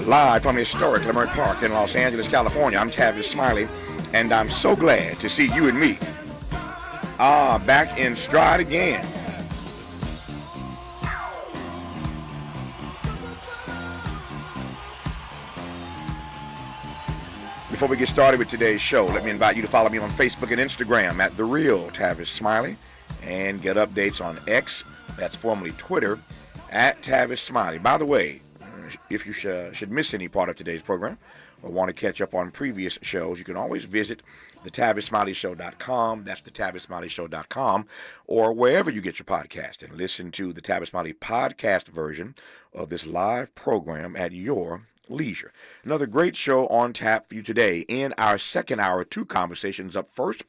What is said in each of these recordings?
Live from historic Leimert Park in Los Angeles, California, I'm Tavis Smiley, and I'm so glad to see you and me back in stride again. Before we get started with today's show, let me invite you to follow me on Facebook and Instagram at The Real Tavis Smiley, and get updates on X, that's formerly Twitter, at Tavis Smiley. By the way, if you should miss any part of today's program or want to catch up on previous shows, you can always visit thetavisSmileyShow.com. That's thetavisSmileyShow.com, or wherever you get your podcast, and listen to the Tavis Smiley podcast version of this live program at your leisure. Another great show on tap for you today. In our second hour, two conversations. Up first,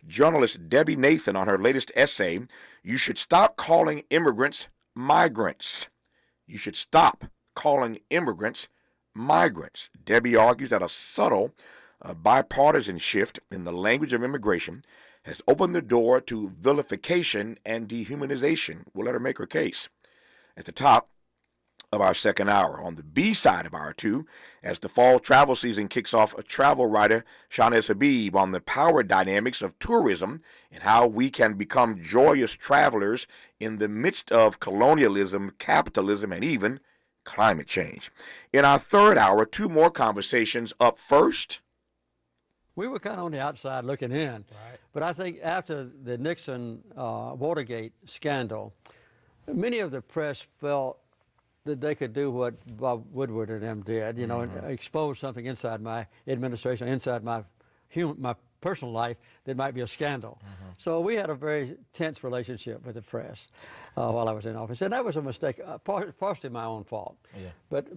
journalist Debbie Nathan on her latest essay, "You Should Stop Calling Immigrants Migrants." You should stop calling immigrants migrants. Debbie argues that a subtle bipartisan shift in the language of immigration has opened the door to vilification and dehumanization. We'll let her make her case. At the top of our second hour, on the B side of hour two, as the fall travel season kicks off, a travel writer, Shahnaz Habib, on the power dynamics of tourism and how we can become joyous travelers in the midst of colonialism, capitalism, and even climate change. In our third hour, two more conversations. Up first, we were kind of on the outside looking in, right. But I think after the Nixon Watergate scandal, many of the press felt that they could do what Bob Woodward and them did, you know, and expose something inside my administration, inside my personal life that might be a scandal. So we had a very tense relationship with the press while I was in office, and that was a mistake, partially my own fault. Yeah. But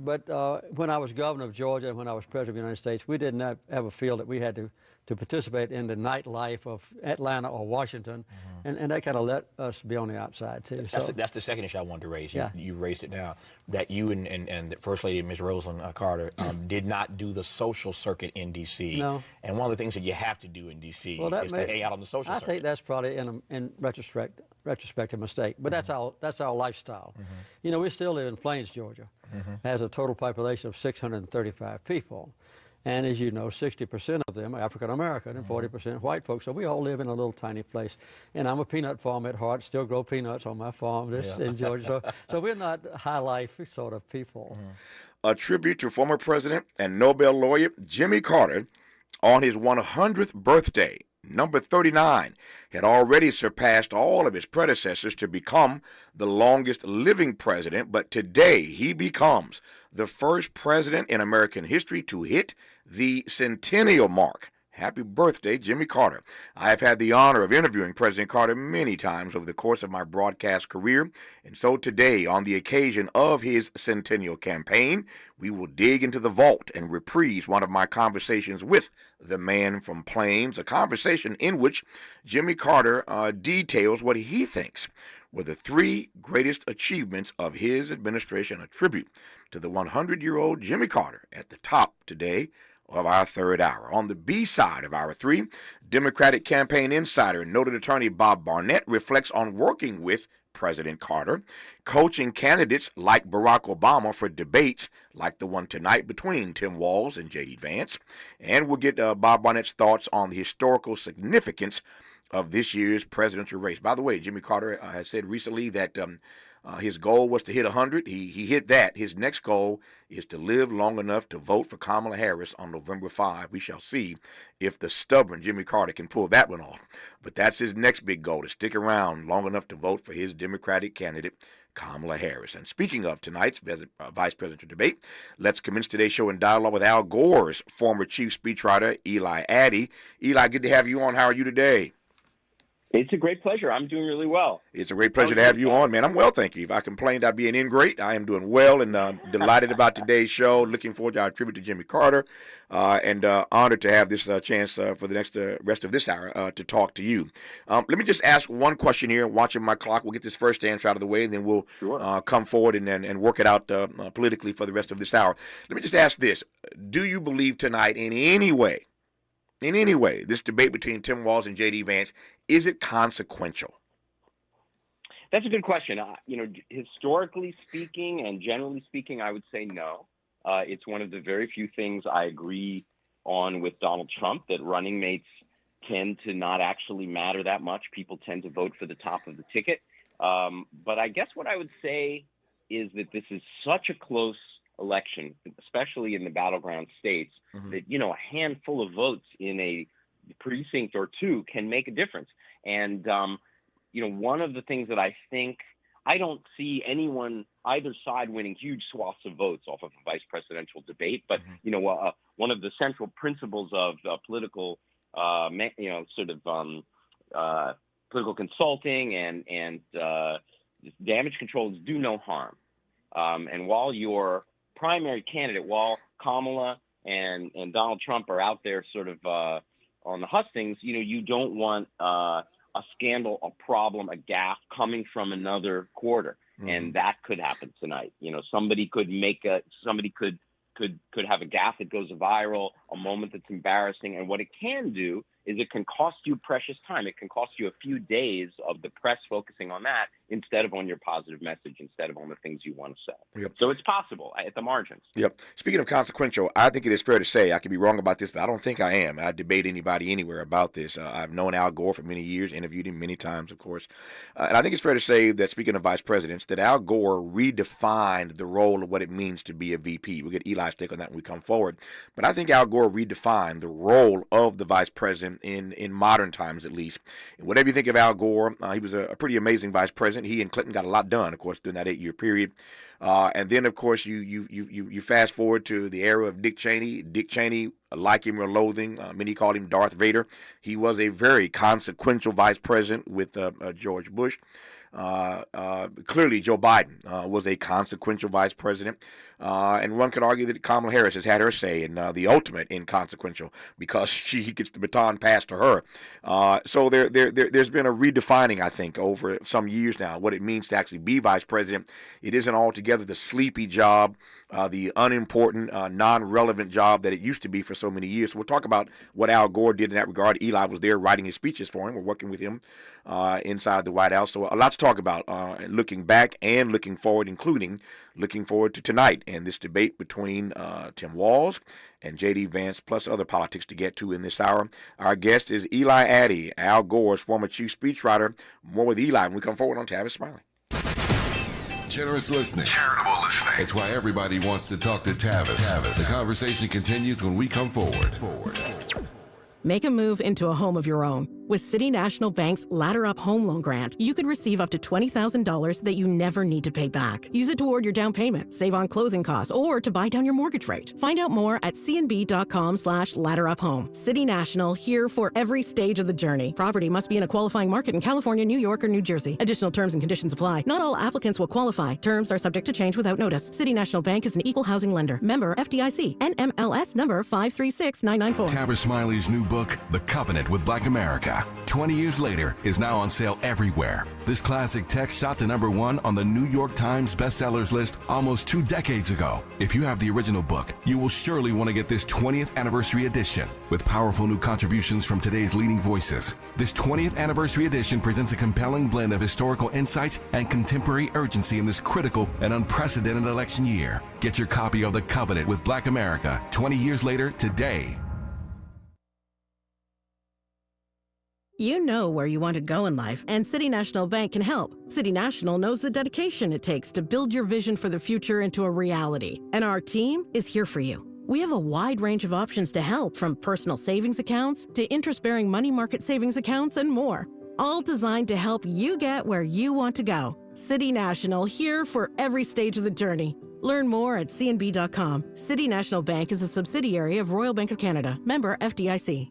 when I was governor of Georgia and when I was president of the United States, we didn't ever feel that we had to participate in the nightlife of Atlanta or Washington, and that kind of let us be on the outside too. That's the second issue I wanted to raise. Yeah. You raised it now, that you and the First Lady, Ms. Rosalind Carter, did not do the social circuit in D.C. No. And one of the things that you have to do in D.C. is to hang out on the social circuit. I think that's probably in retrospect a mistake, but that's our lifestyle. You know, we still live in Plains, Georgia. It has a total population of 635 people. And as you know, 60% of them are African American and 40% white folks. So we all live in a little tiny place. And I'm a peanut farmer at heart, still grow peanuts on my farm in Georgia. So we're not high life sort of people. A tribute to former president and Nobel laureate Jimmy Carter on his 100th birthday. Number 39 had already surpassed all of his predecessors to become the longest living president, but today he becomes the first president in American history to hit the centennial mark. Happy birthday, Jimmy Carter. I have had the honor of interviewing President Carter many times over the course of my broadcast career, and so today, on the occasion of his centennial campaign, we will dig into the vault and reprise one of my conversations with the man from Plains, a conversation in which Jimmy Carter details what he thinks were the three greatest achievements of his administration, a tribute to the 100-year-old Jimmy Carter at the top today of our third hour. On the B side of hour three, Democratic campaign insider and noted attorney Bob Barnett reflects on working with President Carter, coaching candidates like Barack Obama for debates like the one tonight between Tim Walz and J.D. Vance, and we'll get Bob Barnett's thoughts on the historical significance of this year's presidential race. By the way, Jimmy Carter has said recently that his goal was to hit 100. He hit that. His next goal is to live long enough to vote for Kamala Harris on November 5. We shall see if the stubborn Jimmy Carter can pull that one off. But that's his next big goal, to stick around long enough to vote for his Democratic candidate, Kamala Harris. And speaking of tonight's vice presidential debate, let's commence today's show in dialogue with Al Gore's former chief speechwriter, Eli Addy. Eli, good to have you on. How are you today? It's a great pleasure. I'm doing really well. It's a great pleasure to have you on, man. I'm well, thank you. If I complained, I'd be an ingrate. I am doing well and delighted about today's show. Looking forward to our tribute to Jimmy Carter and honored to have this chance for the next rest of this hour to talk to you. Let me just ask one question here. Watching my clock, we'll get this first answer out of the way, and then we'll come forward and work it out politically for the rest of this hour. Let me just ask this. Do you believe tonight in any way, this debate between Tim Walz and J.D. Vance, is it consequential? That's a good question. Historically speaking and generally speaking, I would say no. It's one of the very few things I agree on with Donald Trump, that running mates tend to not actually matter that much. People tend to vote for the top of the ticket. But I guess what I would say is that this is such a close election, especially in the battleground states, that, a handful of votes in a precinct or two can make a difference. And, one of the things that I think, I don't see anyone, either side, winning huge swaths of votes off of a vice presidential debate. But, one of the central principles of political, political consulting and damage control is do no harm. And while your primary candidate, while Kamala and Donald Trump are out there sort of on the hustings, you don't want a scandal, a problem, a gaffe coming from another quarter. And that could happen tonight. Somebody could could have a gaffe that goes viral, a moment that's embarrassing. And what it can do is it can cost you precious time. It can cost you a few days of the press focusing on that instead of on your positive message, instead of on the things you want to say. Yep. So it's possible at the margins. Yep. Speaking of consequential, I think it is fair to say, I could be wrong about this, but I don't think I am. I debate anybody anywhere about this. I've known Al Gore for many years, interviewed him many times, of course. And I think it's fair to say that, speaking of vice presidents, that Al Gore redefined the role of what it means to be a VP. We'll get Eli's take on that when we come forward. But I think Al Gore redefined the role of the vice president in modern times, at least. And whatever you think of Al Gore, he was a pretty amazing vice president. He and Clinton got a lot done, of course, during that 8-year period. And then, of course, you fast forward to the era of Dick Cheney. Dick Cheney, like him or loathing, many called him Darth Vader. He was a very consequential vice president with George Bush. Clearly, Joe Biden was a consequential vice president. And one could argue that Kamala Harris has had her say in the ultimate inconsequential, because she gets the baton passed to her. So there's been a redefining, I think, over some years now, what it means to actually be vice president. It isn't altogether the sleepy job, the unimportant, non-relevant job that it used to be for so many years. So we'll talk about what Al Gore did in that regard. Eli was there writing his speeches for him. We're working with him inside the White House. So a lot to talk about, looking back and looking forward, including looking forward to tonight and this debate between Tim Walz and J.D. Vance, plus other politics to get to in this hour. Our guest is Eli Addy, Al Gore's former chief speechwriter. More with Eli when we come forward on Tavis Smiley. Generous listening. Charitable listening. It's why everybody wants to talk to Tavis. The conversation continues when we come forward. Make a move into a home of your own. With City National Bank's Ladder Up Home Loan Grant, you could receive up to $20,000 that you never need to pay back. Use it toward your down payment, save on closing costs, or to buy down your mortgage rate. Find out more at cnb.com/ladderuphome. City National, here for every stage of the journey. Property must be in a qualifying market in California, New York, or New Jersey. Additional terms and conditions apply. Not all applicants will qualify. Terms are subject to change without notice. City National Bank is an equal housing lender. Member FDIC. NMLS number 536994. Tavis Smiley's new book, The Covenant with Black America, 20 years later, is now on sale everywhere. This classic text shot to #1 on the New York Times bestsellers list almost 2 decades ago. If you have the original book, you will surely want to get this 20th anniversary edition with powerful new contributions from today's leading voices. This 20th anniversary edition presents a compelling blend of historical insights and contemporary urgency in this critical and unprecedented election year. Get your copy of The Covenant with Black America 20 years later today. You know where you want to go in life, and City National Bank can help. City National knows the dedication it takes to build your vision for the future into a reality, and our team is here for you. We have a wide range of options to help, from personal savings accounts to interest-bearing money market savings accounts and more, all designed to help you get where you want to go. City National, here for every stage of the journey. Learn more at cnb.com. City National Bank is a subsidiary of Royal Bank of Canada, member FDIC.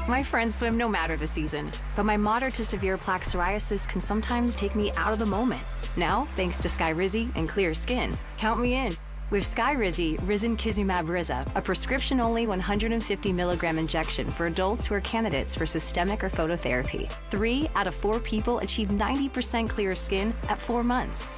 My friends swim no matter the season, but my moderate to severe plaque psoriasis can sometimes take me out of the moment. Now, thanks to Skyrizi and clear skin, count me in. With Skyrizi, Risankizumab Riza, a prescription-only 150 milligram injection for adults who are candidates for systemic or phototherapy. 3 out of 4 people achieve 90% clear skin at 4 months.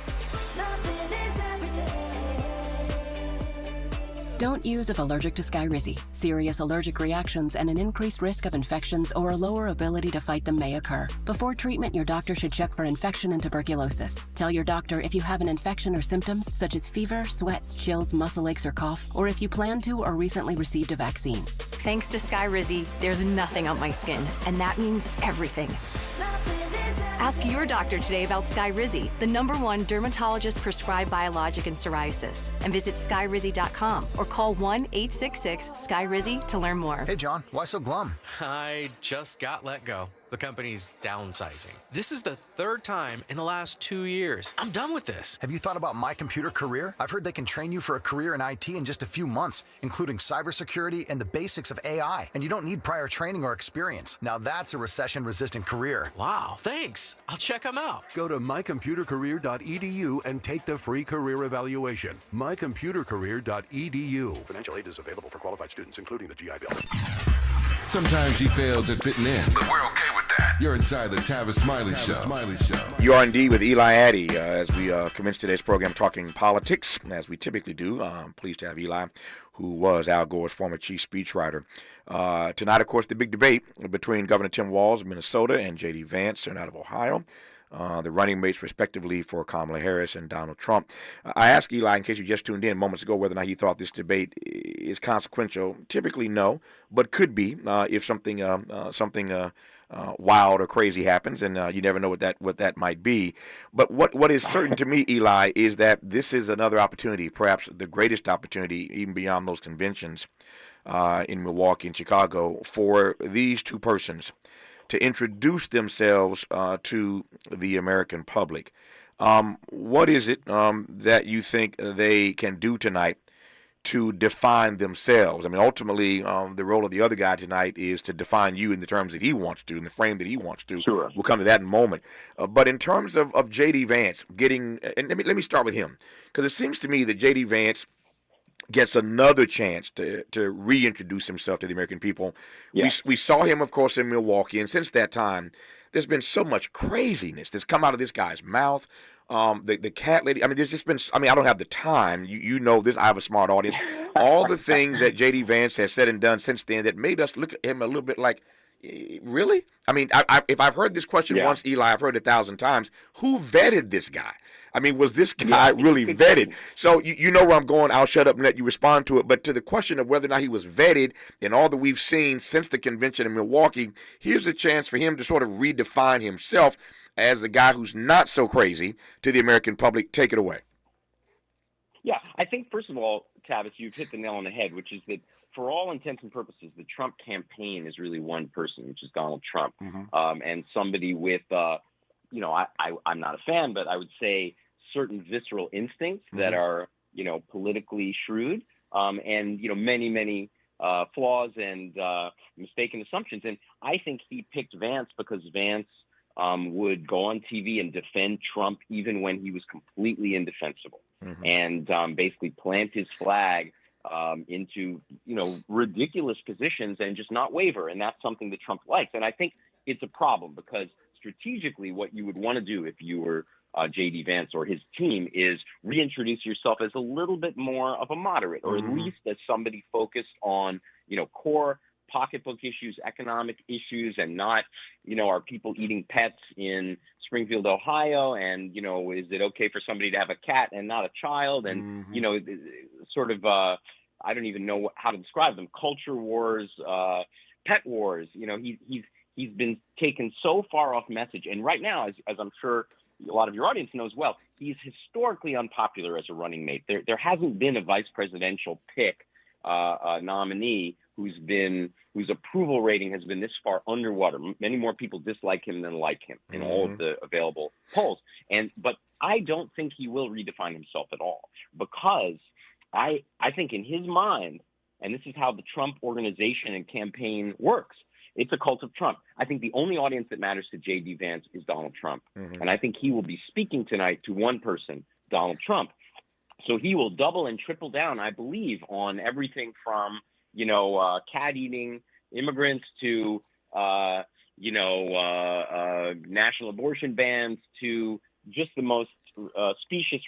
Don't use if allergic to Skyrizi. Serious allergic reactions and an increased risk of infections or a lower ability to fight them may occur. Before treatment, your doctor should check for infection and tuberculosis. Tell your doctor if you have an infection or symptoms such as fever, sweats, chills, muscle aches, or cough, or if you plan to or recently received a vaccine. Thanks to Skyrizi, there's nothing on my skin, and that means everything. Ask your doctor today about Skyrizi, the #1 dermatologist-prescribed biologic in psoriasis, and visit skyrizi.com or call 1-866-SKYRIZI to learn more. Hey, John, why so glum? I just got let go. The company's downsizing. This is the third time in the last 2 years. I'm done with this. Have you thought about My Computer Career? I've heard they can train you for a career in IT in just a few months, including cybersecurity and the basics of AI. And you don't need prior training or experience. Now that's a recession-resistant career. Wow, thanks. I'll check them out. Go to mycomputercareer.edu and take the free career evaluation. mycomputercareer.edu. Financial aid is available for qualified students, including the GI Bill. Sometimes he fails at fitting in, but we're okay with that. You're inside the Tavis Smiley Show. You are indeed with Eli Addy as we commence today's program talking politics, as we typically do. I'm pleased to have Eli, who was Al Gore's former chief speechwriter. Tonight, of course, the big debate between Governor Tim Walz of Minnesota and J.D. Vance out of Ohio. The running mates, respectively, for Kamala Harris and Donald Trump. I asked Eli, in case you just tuned in moments ago, whether or not he thought this debate is consequential. Typically, no, but could be if something wild or crazy happens, and you never know what that might be. But what is certain to me, Eli, is that this is another opportunity, perhaps the greatest opportunity, even beyond those conventions in Milwaukee and Chicago, for these two persons to introduce themselves to the American public. What is it that you think they can do tonight to define themselves? I mean, ultimately, the role of the other guy tonight is to define you in the terms that he wants to, in the frame that he wants to. Sure. We'll come to that in a moment. But in terms of J.D. Vance getting, and let me start with him, because it seems to me that J.D. Vance gets another chance to reintroduce himself to the American people. Yeah. We saw him, of course, in Milwaukee, and since that time, there's been so much craziness that's come out of this guy's mouth. The cat lady, I mean, there's just been, I mean, I don't have the time. You know this, I have a smart audience. All the things that J.D. Vance has said and done since then that made us look at him a little bit like, really? I mean, if I've heard this question once, Eli, I've heard it 1,000 times. Who vetted this guy? I mean, was this guy really vetted? So you know where I'm going. I'll shut up and let you respond to it. But to the question of whether or not he was vetted and all that we've seen since the convention in Milwaukee, here's a chance for him to sort of redefine himself as the guy who's not so crazy to the American public. Take it away. Yeah, I think, first of all, Tavis, you've hit the nail on the head, which is that for all intents and purposes, the Trump campaign is really one person, which is Donald Trump, and somebody with, I'm not a fan, but I would say certain visceral instincts that are, politically shrewd, and, many flaws and mistaken assumptions. And I think he picked Vance because Vance would go on TV and defend Trump even when he was completely indefensible, and basically plant his flag into, ridiculous positions and just not waver. And that's something that Trump likes. And I think it's a problem because strategically what you would want to do if you were J.D. Vance or his team is reintroduce yourself as a little bit more of a moderate, or at least as somebody focused on, core pocketbook issues, economic issues, and not, are people eating pets in Springfield, Ohio? And, is it okay for somebody to have a cat and not a child? And, sort of, I don't even know how to describe them. Culture wars, pet wars. He's been taken so far off message. And right now, as I'm sure a lot of your audience knows well, he's historically unpopular as a running mate. There hasn't been a vice presidential pick, nominee whose approval rating has been this far underwater. Many more people dislike him than like him in all of the available polls. But I don't think he will redefine himself at all, because I think in his mind, and this is how the Trump organization and campaign works, it's a cult of Trump. I think the only audience that matters to J.D. Vance is Donald Trump. And I think he will be speaking tonight to one person, Donald Trump. So he will double and triple down, I believe, on everything from, cat-eating immigrants to, national abortion bans to just the most specious,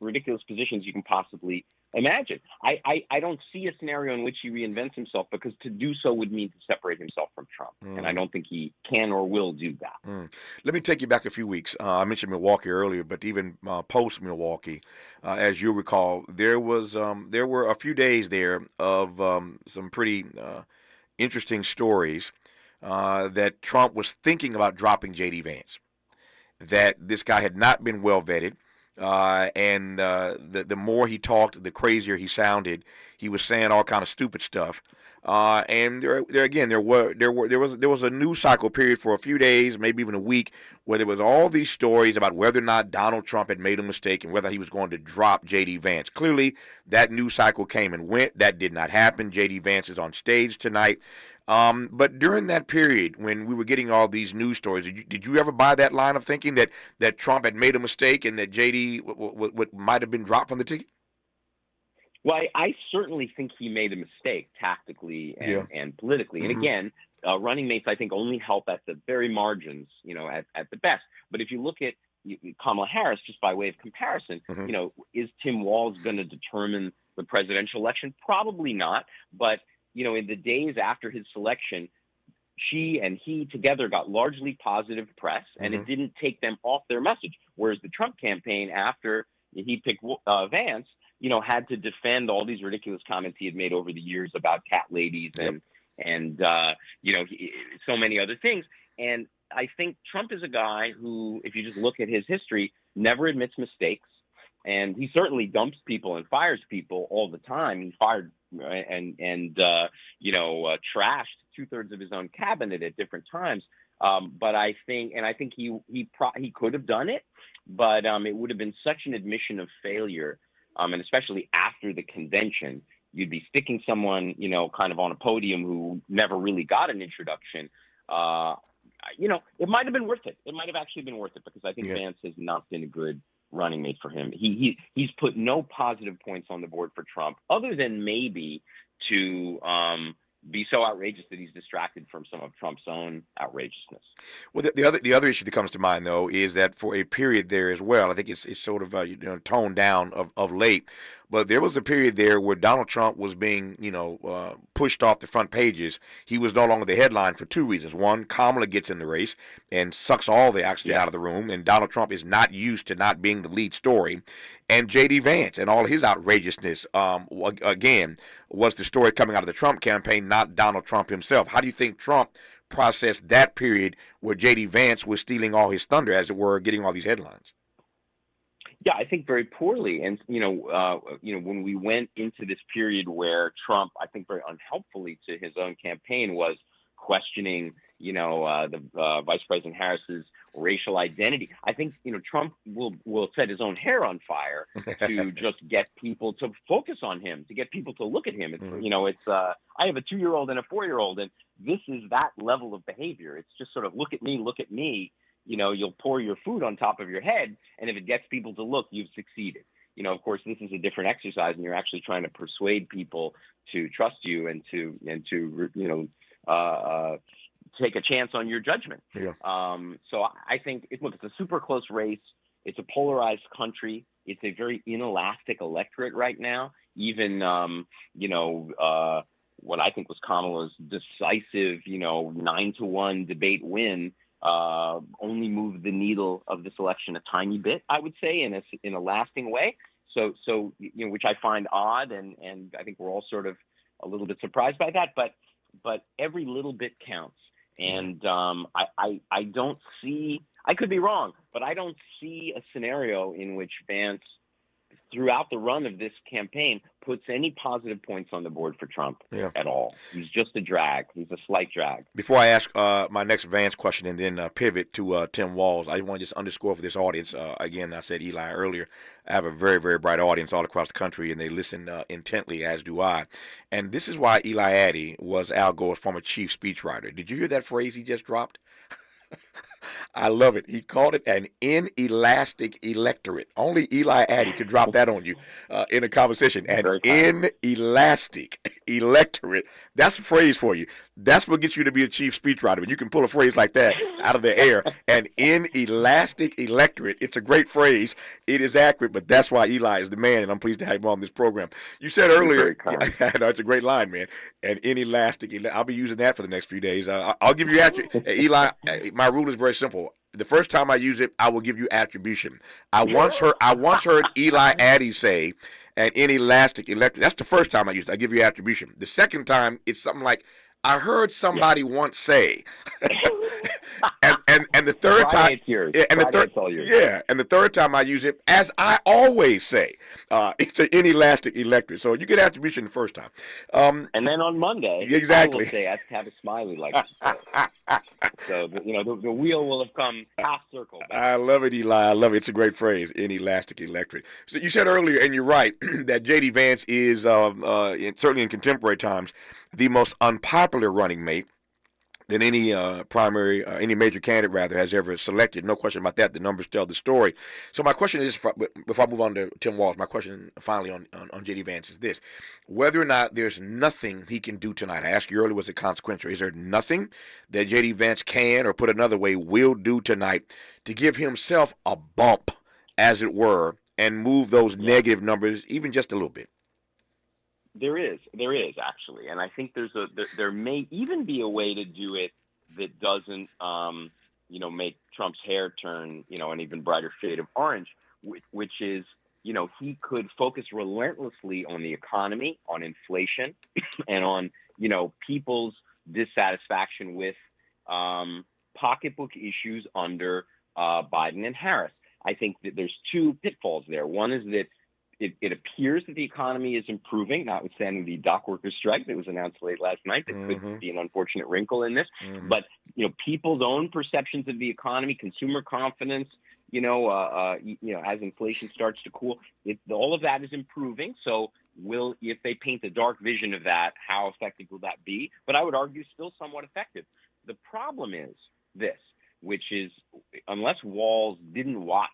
ridiculous positions you can possibly Imagine. I don't see a scenario in which he reinvents himself, because to do so would mean to separate himself from Trump. And I don't think he can or will do that. Let me take you back a few weeks. I mentioned Milwaukee earlier, but even post Milwaukee, as you recall, there were a few days there of some pretty interesting stories that Trump was thinking about dropping J.D. Vance, that this guy had not been well vetted. And the more he talked, the crazier he sounded. He was saying all kind of stupid stuff. And there was a news cycle period for a few days, maybe even a week, where there was all these stories about whether or not Donald Trump had made a mistake and whether he was going to drop J.D. Vance. Clearly, that news cycle came and went. That did not happen. J.D. Vance is on stage tonight. But during that period, when we were getting all these news stories, did you ever buy that line of thinking that Trump had made a mistake and that J.D. might have been dropped from the ticket? Well, I certainly think he made a mistake tactically and politically. And again, running mates, I think, only help at the very margins, at the best. But if you look at Kamala Harris, just by way of comparison, is Tim Walz going to determine the presidential election? Probably not. But in the days after his selection, she and he together got largely positive press, and it didn't take them off their message. Whereas the Trump campaign, after he picked Vance, had to defend all these ridiculous comments he had made over the years about cat ladies and so many other things. And I think Trump is a guy who, if you just look at his history, never admits mistakes. And he certainly dumps people and fires people all the time. He fired and trashed 2/3 of his own cabinet at different times. But I think he could have done it, but it would have been such an admission of failure. And especially after the convention, you'd be sticking someone, kind of on a podium who never really got an introduction. It might have been worth it. It might have actually been worth it, because I think Vance has not been a good running mate for him. He's put no positive points on the board for Trump, other than maybe to be so outrageous that he's distracted from some of Trump's own outrageousness. Well, the other issue that comes to mind, though, is that for a period there as well, I think it's sort of toned down of late, but there was a period there where Donald Trump was being pushed off the front pages. He was no longer the headline for two reasons. One, Kamala gets in the race and sucks all the oxygen out of the room, and Donald Trump is not used to not being the lead story. And J.D. Vance and all his outrageousness, again, was the story coming out of the Trump campaign, not Donald Trump himself. How do you think Trump processed that period where J.D. Vance was stealing all his thunder, as it were, getting all these headlines? Yeah, I think very poorly. And, when we went into this period where Trump, I think very unhelpfully to his own campaign, was questioning, the Vice President Harris's racial identity, I think, Trump will set his own hair on fire to just get people to focus on him, to get people to look at him. It's, I have a 2-year-old and a 4-year-old, and this is that level of behavior. It's just sort of look at me. You'll pour your food on top of your head, and if it gets people to look, you've succeeded. Of course, this is a different exercise, and you're actually trying to persuade people to trust you and to take a chance on your judgment. Yeah. So I think it's a super close race. It's a polarized country. It's a very inelastic electorate right now. Even what I think was Kamala's decisive 9-1 debate win only moved the needle of this election a tiny bit, I would say, in a lasting way. So which I find odd, and I think we're all sort of a little bit surprised by that. But every little bit counts, and I don't see. I could be wrong, but I don't see a scenario in which Vance, throughout the run of this campaign, puts any positive points on the board for Trump at all. He's just a drag. He's a slight drag. Before I ask my next Vance question and then pivot to Tim Walz, I want to just underscore for this audience, again, I said Eli earlier, I have a very, very bright audience all across the country, and they listen intently, as do I. And this is why Eli Addy was Al Gore's former chief speechwriter. Did you hear that phrase he just dropped? I love it. He called it an inelastic electorate. Only Eli Addy could drop that on you in a conversation. An inelastic electorate. That's a phrase for you. That's what gets you to be a chief speechwriter. When you can pull a phrase like that out of the air. And inelastic electorate, it's a great phrase. It is accurate, but that's why Eli is the man, and I'm pleased to have him on this program. You said earlier, no, it's a great line, man. And inelastic, I'll be using that for the next few days. I'll give you Eli. My rule is very simple. The first time I use it, I will give you attribution. I once heard Eli Addy say, an inelastic electorate. That's the first time I used it. I give you attribution. The second time, it's something like, I heard somebody once say, and the third time, and the third time I use it, as I always say, it's an inelastic electorate. So you get attribution the first time, and then on Monday, exactly, I will say, as Tavis Smiley likes to say. So the wheel will have come half circle. I love it, Eli. I love it. It's a great phrase, inelastic electorate. So you said earlier, and you're right, that J.D. Vance is certainly in contemporary times the most unpopular running mate than any any major candidate rather has ever selected. No question about that. The numbers tell the story. So my question is, before I move on to Tim Walz, my question finally on J.D. Vance is this: whether or not there's nothing he can do tonight. I asked you earlier, was it consequential? Is there nothing that J.D. Vance can, or put another way, will do tonight to give himself a bump, as it were, and move those negative numbers even just a little bit? There is actually, and I think there may even be a way to do it that doesn't, make Trump's hair turn, an even brighter shade of orange, which is, he could focus relentlessly on the economy, on inflation, and on, people's dissatisfaction with pocketbook issues under Biden and Harris. I think that there's two pitfalls there. One is that it appears that the economy is improving, notwithstanding the dock workers' strike that was announced late last night. That could be an unfortunate wrinkle in this. But, people's own perceptions of the economy, consumer confidence, as inflation starts to cool, all of that is improving. So if they paint a dark vision of that, how effective will that be? But I would argue still somewhat effective. The problem is this, which is unless Walz didn't watch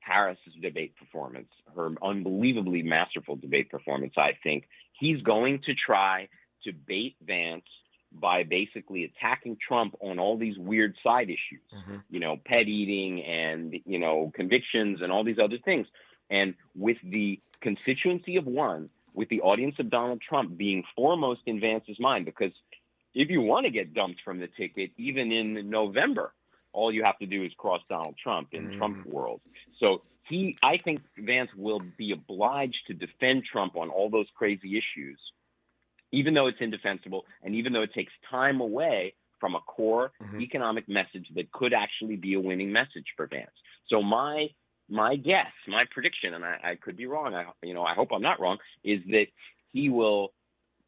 Harris's debate performance, her unbelievably masterful debate performance, I think he's going to try to bait Vance by basically attacking Trump on all these weird side issues, pet eating and, convictions and all these other things. And with the constituency of one, with the audience of Donald Trump being foremost in Vance's mind, because if you want to get dumped from the ticket, even in November, all you have to do is cross Donald Trump in Trump world. So I think Vance will be obliged to defend Trump on all those crazy issues, even though it's indefensible and even though it takes time away from a core economic message that could actually be a winning message for Vance. So my guess, my prediction, and I could be wrong, I hope I'm not wrong, is that he will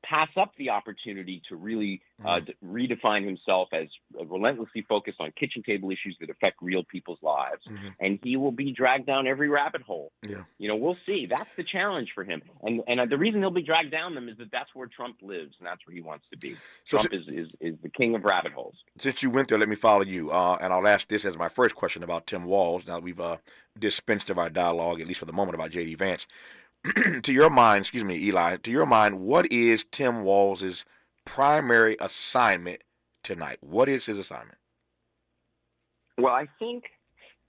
pass up the opportunity to really redefine himself as relentlessly focused on kitchen table issues that affect real people's lives. And he will be dragged down every rabbit hole. We'll see. That's the challenge for him. And the reason he'll be dragged down them is that that's where Trump lives and that's where he wants to be. So Trump is the king of rabbit holes. Since you went there, let me follow you. And I'll ask this as my first question about Tim Walz. Now that we've dispensed of our dialogue, at least for the moment, about J.D. Vance. To your mind, Eli, to your mind, what is Tim Walz's primary assignment tonight? What is his assignment? Well, I think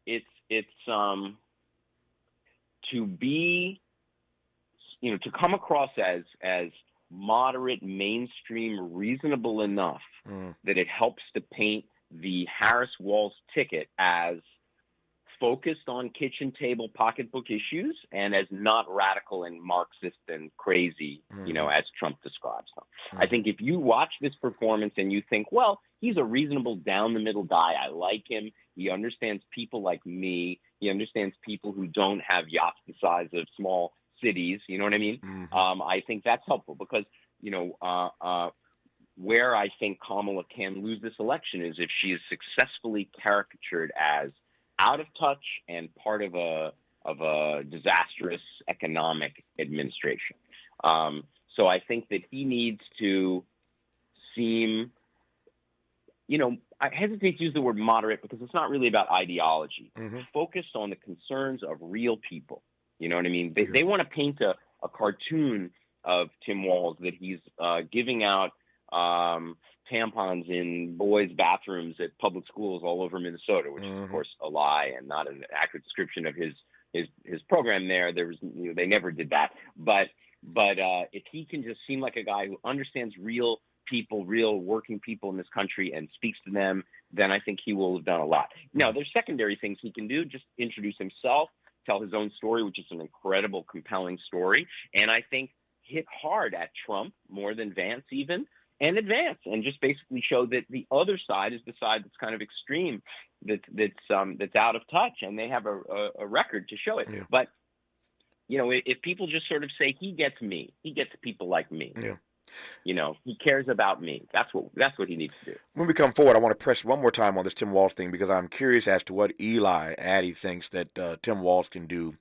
it's to be, to come across as moderate, mainstream, reasonable enough that it helps to paint the Harris-Walz ticket as focused on kitchen table pocketbook issues and as not radical and Marxist and crazy, as Trump describes them. I think if you watch this performance and you think, well, he's a reasonable down the middle guy. I like him. He understands people like me. He understands people who don't have yachts the size of small cities. You know what I mean? I think that's helpful because, where I think Kamala can lose this election is if she is successfully caricatured as out of touch and part of a disastrous economic administration. So I think that he needs to seem, I hesitate to use the word moderate because it's not really about ideology. Focused on the concerns of real people. You know what I mean? They want to paint a cartoon of Tim Walz that he's giving out tampons in boys' bathrooms at public schools all over Minnesota, which is, of course, a lie and not an accurate description of his program there. There was, they never did that. But if he can just seem like a guy who understands real people, real working people in this country and speaks to them, then I think he will have done a lot. Now, there's secondary things he can do. Just introduce himself, tell his own story, which is an incredible, compelling story. And I think hit hard at Trump more than Vance even, and advance, and just basically show that the other side is the side that's kind of extreme, that's out of touch, and they have a record to show it. Yeah. But if people just sort of say he gets me, he gets people like me. Yeah. He cares about me. That's what he needs to do. When we come forward, I want to press one more time on this Tim Walz thing, because I'm curious as to what Eli Addy thinks that Tim Walz can do.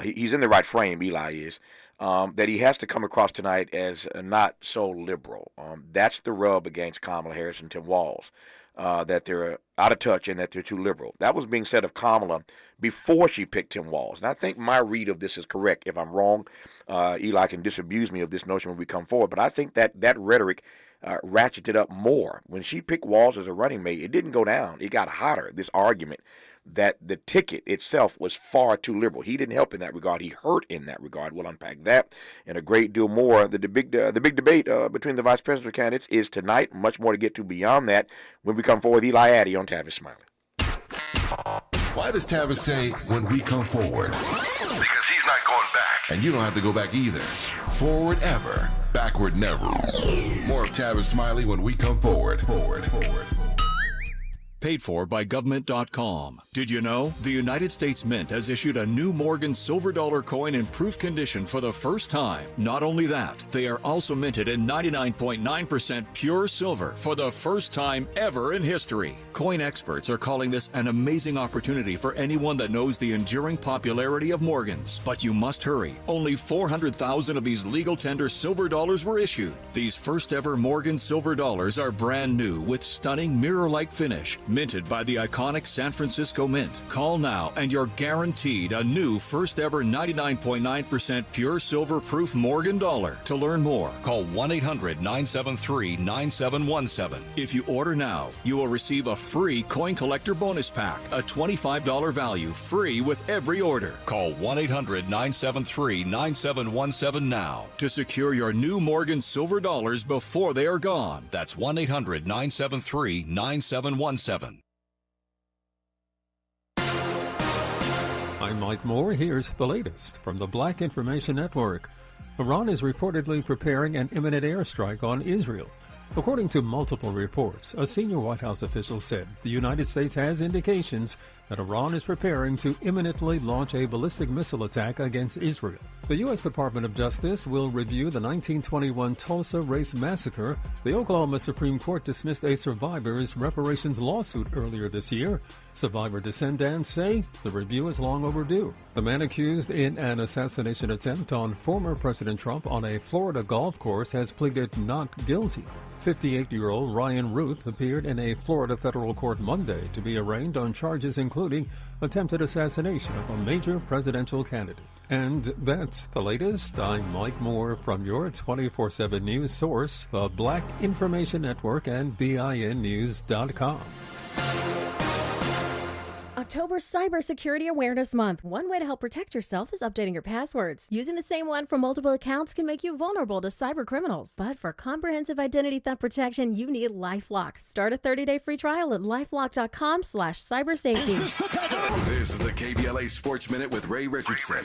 He's in the right frame, Eli is. That he has to come across tonight as not so liberal. That's the rub against Kamala Harris and Tim Walz, that they're out of touch and that they're too liberal. That was being said of Kamala before she picked Tim Walz. And I think my read of this is correct. If I'm wrong, Eli can disabuse me of this notion when we come forward. But I think that rhetoric ratcheted up more. When she picked Walz as a running mate, it didn't go down. It got hotter, this argument that the ticket itself was far too liberal. He didn't help in that regard. He hurt in that regard. We'll unpack that and a great deal more. The big debate between the vice presidential candidates is tonight. Much more to get to beyond that when we come forward. Eli Addy on Tavis Smiley. Why does Tavis say when we come forward? Because he's not going back. And you don't have to go back either. Forward ever, backward never. More of Tavis Smiley when we come forward. Paid for by government.com. Did you know? The United States Mint has issued a new Morgan silver dollar coin in proof condition for the first time. Not only that, they are also minted in 99.9% pure silver for the first time ever in history. Coin experts are calling this an amazing opportunity for anyone that knows the enduring popularity of Morgans. But you must hurry. Only 400,000 of these legal tender silver dollars were issued. These first ever Morgan silver dollars are brand new with stunning mirror-like finish, minted by the iconic San Francisco Mint. Call now and you're guaranteed a new first ever 99.9% pure silver proof Morgan dollar. To learn more, call 1-800-973-9717. If you order now, you will receive a free coin collector bonus pack, a $25 value, free with every order. Call 1-800-973-9717 now to secure your new Morgan silver dollars before they are gone. That's 1-800-973-9717. I'm Mike Moore. Here's the latest from the Black Information Network. Iran is reportedly preparing an imminent airstrike on Israel. According to multiple reports, a senior White House official said the United States has indications that Iran is preparing to imminently launch a ballistic missile attack against Israel. The U.S. Department of Justice will review the 1921 Tulsa race massacre. The Oklahoma Supreme Court dismissed a survivor's reparations lawsuit earlier this year. Survivor descendants say the review is long overdue. The man accused in an assassination attempt on former President Trump on a Florida golf course has pleaded not guilty. 58-year-old Ryan Ruth appeared in a Florida federal court Monday to be arraigned on charges including attempted assassination of a major presidential candidate. And that's the latest. I'm Mike Moore from your 24/7 news source, the Black Information Network and BINnews.com. October's Cybersecurity Awareness Month. One way to help protect yourself is updating your passwords. Using the same one for multiple accounts can make you vulnerable to cyber criminals. But for comprehensive identity theft protection, you need LifeLock. Start a 30-day free trial at lifelock.com/cybersafety. This is the KBLA Sports Minute with Ray Richardson.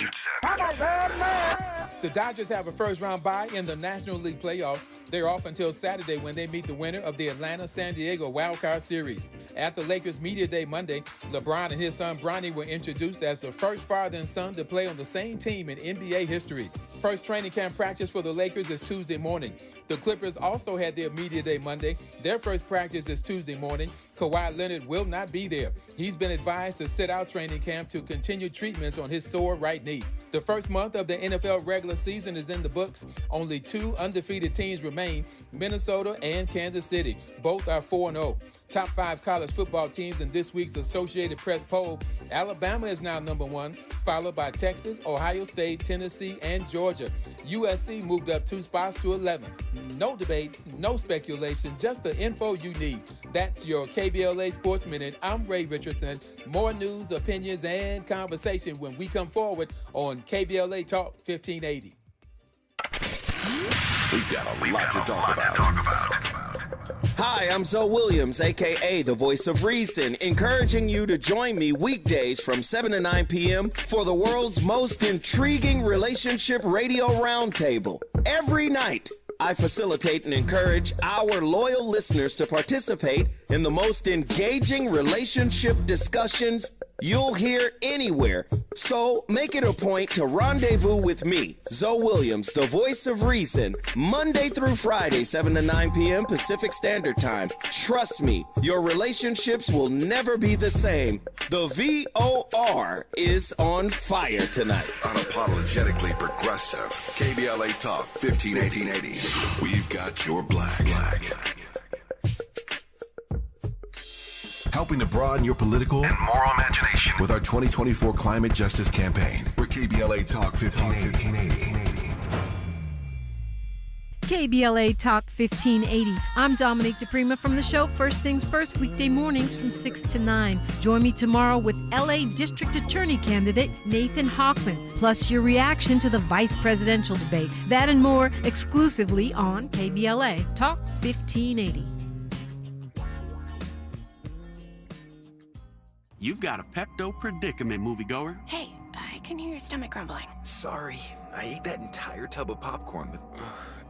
The Dodgers have a first-round bye in the National League playoffs. They're off until Saturday when they meet the winner of the Atlanta-San Diego Wildcard Series. At the Lakers Media Day Monday, LeBron and his son Bronny were introduced as the first father and son to play on the same team in NBA history. First training camp practice for the Lakers is Tuesday morning. The Clippers also had their Media Day Monday. Their first practice is Tuesday morning. Kawhi Leonard will not be there. He's been advised to sit out training camp to continue treatments on his sore right knee. The first month of the NFL regular season is in the books. Only two undefeated teams remain, Minnesota and Kansas City. Both are 4-0. Top 5 college football teams in this week's Associated Press poll. Alabama is now number 1, followed by Texas, Ohio State, Tennessee, and Georgia. Georgia. USC moved up 2 spots to 11th. No debates, no speculation, just the info you need. That's your KBLA Sports Minute. I'm Ray Richardson. More news, opinions, and conversation when we come forward on KBLA Talk 1580. We've got a lot to talk about. Hi, I'm Zoe Williams, a.k.a. the Voice of Reason, encouraging you to join me weekdays from 7 to 9 p.m. for the world's most intriguing relationship radio roundtable. Every night, I facilitate and encourage our loyal listeners to participate in the most engaging relationship discussions you'll hear anywhere. So make it a point to rendezvous with me, Zoe Williams, the Voice of Reason, Monday through Friday, 7 to 9 p.m. Pacific Standard Time. Trust me, your relationships will never be the same. The VOR is on fire tonight. Unapologetically progressive. KBLA Talk 1580. We've got your black. Helping to broaden your political and moral imagination with our 2024 climate justice campaign. We're KBLA Talk 1580. KBLA Talk 1580. I'm Dominique DePrima from the show First Things First, weekday mornings from 6 to 9. Join me tomorrow with LA District Attorney candidate Nathan Hochman, plus your reaction to the vice presidential debate. That and more exclusively on KBLA Talk 1580. You've got a Pepto predicament, moviegoer. Hey, I can hear your stomach grumbling. Sorry, I ate that entire tub of popcorn with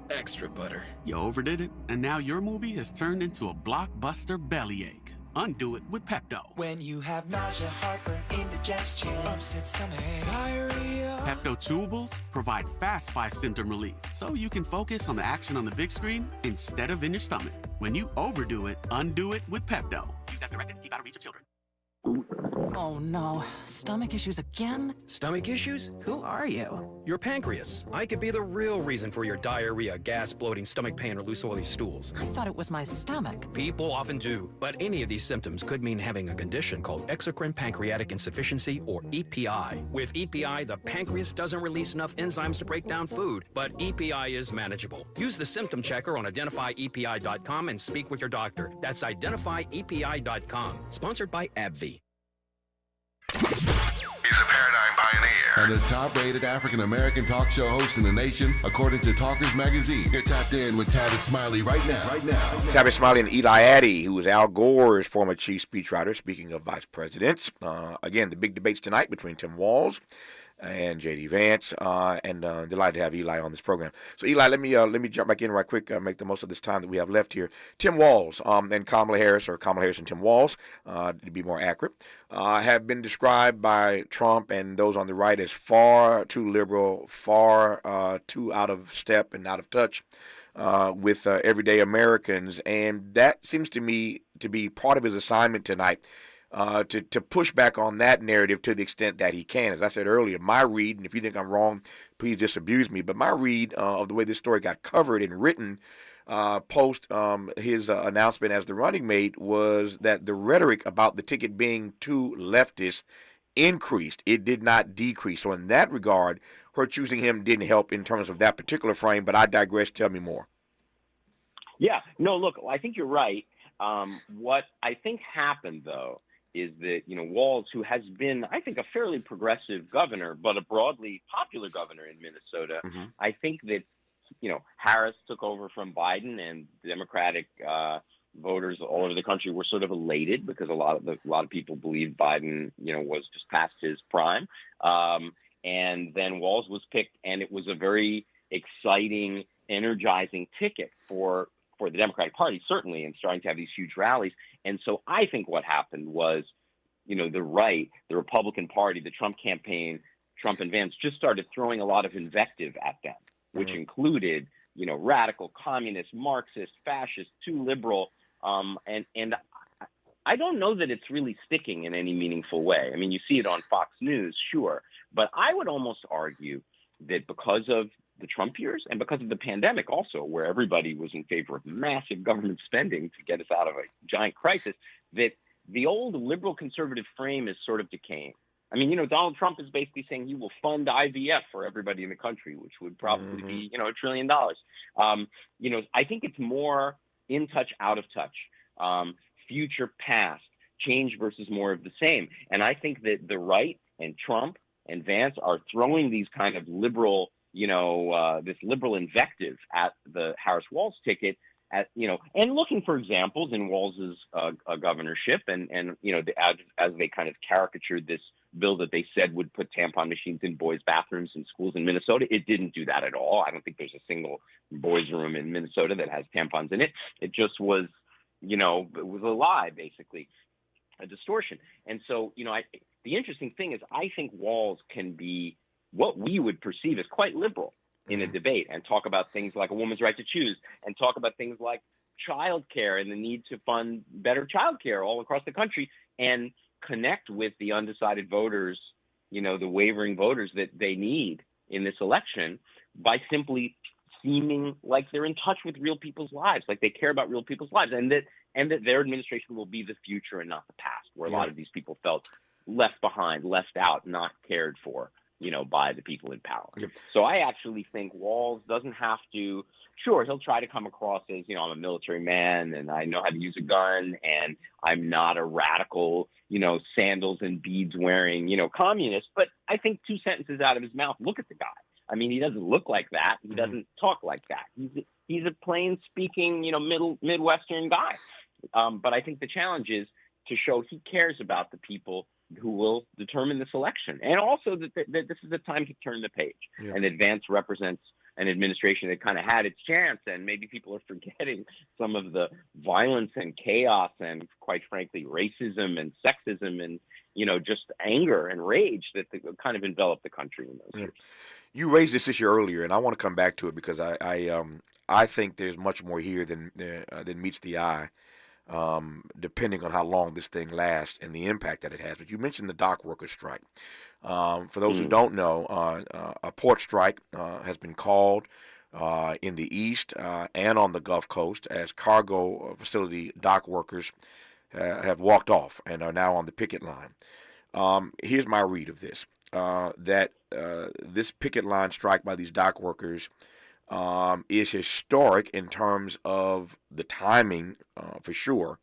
extra butter. You overdid it, and now your movie has turned into a blockbuster bellyache. Undo it with Pepto. When you have nausea, heartburn, indigestion, upset stomach, diarrhea. Pepto chewables provide fast 5-symptom relief, so you can focus on the action on the big screen instead of in your stomach. When you overdo it, undo it with Pepto. Use as directed. Keep out of reach of children. Oh no, stomach issues again? Stomach issues? Who are you? Your pancreas. I could be the real reason for your diarrhea, gas, bloating, stomach pain, or loose oily stools. I thought it was my stomach. People often do, but any of these symptoms could mean having a condition called exocrine pancreatic insufficiency, or EPI. With EPI, the pancreas doesn't release enough enzymes to break down food, but EPI is manageable. Use the symptom checker on identifyepi.com and speak with your doctor. That's identifyepi.com. Sponsored by AbbVie. He's a paradigm pioneer and the top-rated African-American talk show host in the nation, according to Talkers Magazine. You're tapped in with Tavis Smiley right now. Tavis Smiley and Eli Addy, who is Al Gore's former chief speechwriter. Speaking of vice presidents, again, the big debates tonight between Tim Walz and J.D. Vance, and delighted to have Eli on this program. So, Eli, let me jump back in right quick, make the most of this time that we have left here. Tim Walz and Kamala Harris, or Kamala Harris and Tim Walz, to be more accurate, have been described by Trump and those on the right as far too liberal, far too out of step and out of touch with everyday Americans, and that seems to me to be part of his assignment tonight. To push back on that narrative to the extent that he can. As I said earlier, my read, and if you think I'm wrong, please disabuse me, but my read of the way this story got covered and written post his announcement as the running mate was that the rhetoric about the ticket being too leftist increased. It did not decrease. So in that regard, her choosing him didn't help in terms of that particular frame, but I digress. Tell me more. Yeah, no, look, I think you're right. What I think happened, though, is that, Walz, who has been, I think, a fairly progressive governor, but a broadly popular governor in Minnesota, I think that, Harris took over from Biden, and Democratic voters all over the country were sort of elated because a lot of people believed Biden, was just past his prime. And then Walz was picked, and it was a very exciting, energizing ticket for the Democratic Party, certainly, and starting to have these huge rallies. And so I think what happened was, the right, the Republican Party, the Trump campaign, Trump and Vance just started throwing a lot of invective at them, which included, radical, communist, Marxist, fascist, too liberal. And I don't know that it's really sticking in any meaningful way. I mean, you see it on Fox News, sure. But I would almost argue that because of the Trump years and because of the pandemic also, where everybody was in favor of massive government spending to get us out of a giant crisis, that the old liberal conservative frame is sort of decaying. I mean, Donald Trump is basically saying he will fund IVF for everybody in the country, which would probably be, $1 trillion. I think it's more in touch, out of touch, future, past, change versus more of the same. And I think that the right and Trump and Vance are throwing these kind of liberal, this liberal invective at the Harris-Walz ticket, and looking for examples in Walz's governorship, and as they kind of caricatured this bill that they said would put tampon machines in boys' bathrooms in schools in Minnesota. It didn't do that at all. I don't think there's a single boys' room in Minnesota that has tampons in it. It just was, it was a lie, basically, a distortion. And so, the interesting thing is I think Walz can be what we would perceive as quite liberal in a debate and talk about things like a woman's right to choose and talk about things like childcare and the need to fund better childcare all across the country and connect with the undecided voters, the wavering voters that they need in this election by simply seeming like they're in touch with real people's lives, like they care about real people's lives, and that their administration will be the future and not the past, where a lot of these people felt left behind, left out, not cared for, by the people in power. Yep. So I actually think Walz doesn't have to. Sure, he'll try to come across as, I'm a military man and I know how to use a gun and I'm not a radical, sandals and beads wearing, communist. But I think 2 sentences out of his mouth, look at the guy. I mean, he doesn't look like that. He doesn't talk like that. He's a plain speaking, Midwestern guy. But I think the challenge is to show he cares about the people who will determine this election. And also that this is the time to turn the page. Yeah. And that Vance represents an administration that kind of had its chance, and maybe people are forgetting some of the violence and chaos and, quite frankly, racism and sexism and, just anger and rage that kind of enveloped the country in those years. You raised this issue earlier, and I want to come back to it because I think there's much more here than meets the eye, depending on how long this thing lasts and the impact that it has. But you mentioned the dock workers' strike. For those who don't know, a port strike has been called in the East and on the Gulf Coast as cargo facility dock workers have walked off and are now on the picket line. Here's my read of this, that this picket line strike by these dock workers is historic in terms of the timing, for sure.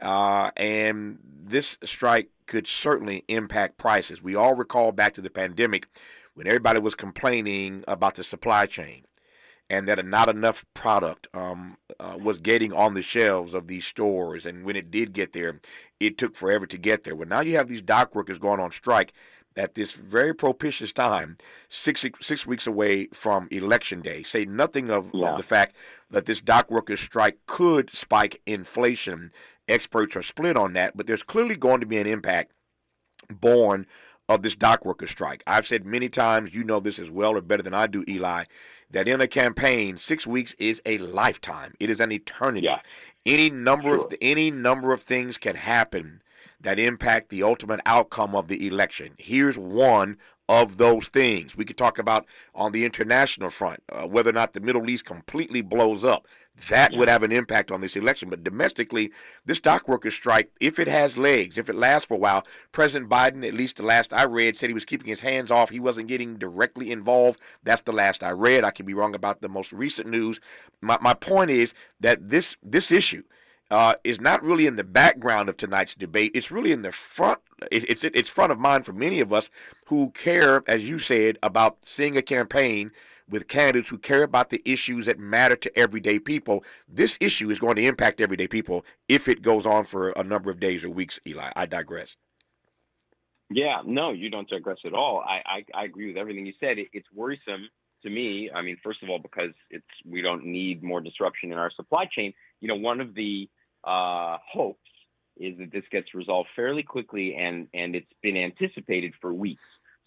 And this strike could certainly impact prices. We all recall back to the pandemic when everybody was complaining about the supply chain and that not enough product was getting on the shelves of these stores. And when it did get there, it took forever to get there. Well, now you have these dock workers going on strike at this very propitious time, 6 weeks away from Election Day. Say nothing of the fact that this dock workers strike could spike inflation. Experts are split on that, but there's clearly going to be an impact born of this dock workers strike. I've said many times, you know this as well or better than I do, Eli, that in a campaign, 6 weeks is a lifetime. It is an eternity. Yeah. Any number of things can happen that impact the ultimate outcome of the election. Here's one of those things. We could talk about on the international front, whether or not the Middle East completely blows up. That would have an impact on this election. But domestically, this dock workers strike, if it has legs, if it lasts for a while, President Biden, at least the last I read, said he was keeping his hands off. He wasn't getting directly involved. That's the last I read. I could be wrong about the most recent news. My point is that this issue is not really in the background of tonight's debate. It's really in the front. It's front of mind for many of us who care, as you said, about seeing a campaign with candidates who care about the issues that matter to everyday people. This issue is going to impact everyday people if it goes on for a number of days or weeks, Eli. I digress. Yeah, no, you don't digress at all. I agree with everything you said. It's worrisome to me. I mean, first of all, because we don't need more disruption in our supply chain. One of the hopes is that this gets resolved fairly quickly, and it's been anticipated for weeks.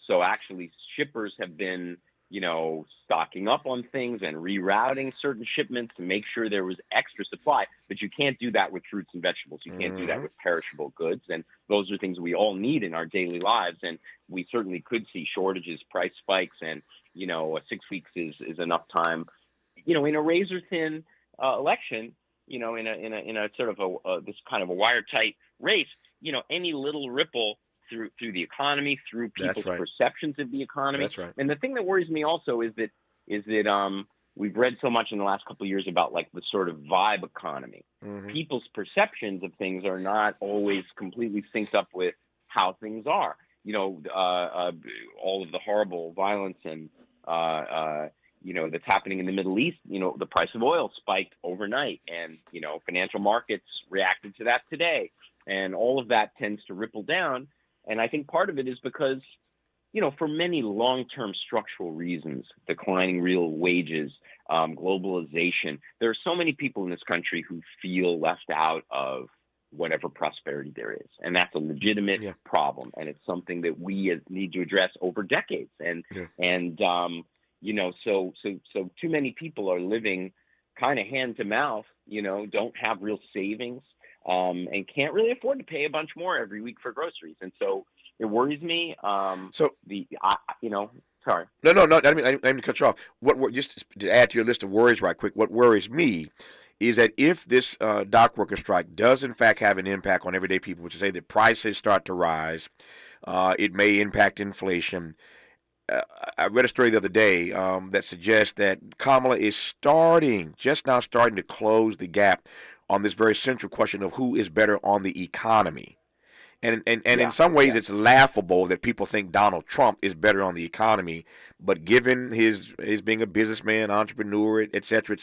So actually, shippers have been stocking up on things and rerouting certain shipments to make sure there was extra supply. But you can't do that with fruits and vegetables. You can't do that with perishable goods. And those are things we all need in our daily lives. And we certainly could see shortages, price spikes, and, 6 weeks is enough time, in a razor thin election, in a sort of this kind of a wire tight race, any little ripple through the economy, through people's That's right. perceptions of the economy. That's right. And the thing that worries me also is that we've read so much in the last couple of years about like the sort of vibe economy. Mm-hmm. People's perceptions of things are not always completely synced up with how things are. All of the horrible violence and that's happening in the Middle East. The price of oil spiked overnight, and financial markets reacted to that today, and all of that tends to ripple down. And I think part of it is because for many long-term structural reasons, declining real wages, globalization, there are so many people in this country who feel left out of whatever prosperity there is. And that's a legitimate problem. And it's something that we need to address over decades. So too many people are living kind of hand to mouth, don't have real savings, and can't really afford to pay a bunch more every week for groceries. And so it worries me. Sorry. No. I didn't mean to cut you off. Just to add to your list of worries right quick, what worries me is that if this dock worker strike does in fact have an impact on everyday people, which is say that prices start to rise, it may impact inflation. I read a story the other day that suggests that Kamala is just now starting to close the gap on this very central question of who is better on the economy. And in some ways, it's laughable that people think Donald Trump is better on the economy. But given his being a businessman, entrepreneur, et cetera,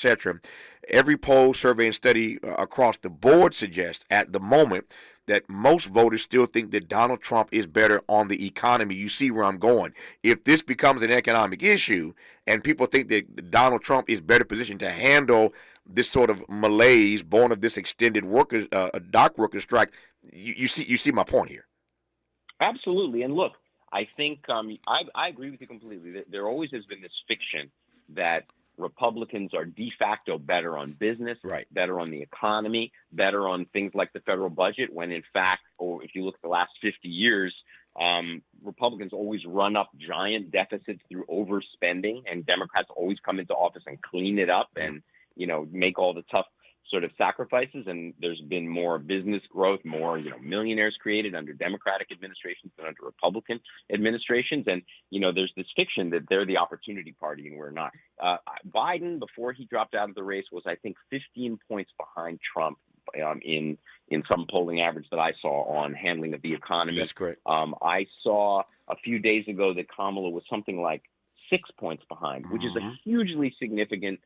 every poll, survey, and study across the board suggests at the moment that most voters still think that Donald Trump is better on the economy. You see where I'm going. If this becomes an economic issue and people think that Donald Trump is better positioned to handle this sort of malaise born of this extended dock worker strike, you see my point here. Absolutely. And look, I think I agree with you completely. There always has been this fiction that Republicans are de facto better on business, better on the economy, better on things like the federal budget, when in fact, or if you look at the last 50 years, Republicans always run up giant deficits through overspending, and Democrats always come into office and clean it up and, make all the tough sort of sacrifices. And there's been more business growth, more, millionaires created under Democratic administrations than under Republican administrations. And, there's this fiction that they're the opportunity party and we're not. Biden, before he dropped out of the race, was, I think, 15 points behind Trump in some polling average that I saw on handling of the economy. That's correct. I saw a few days ago that Kamala was something like 6 points behind, which is a hugely significant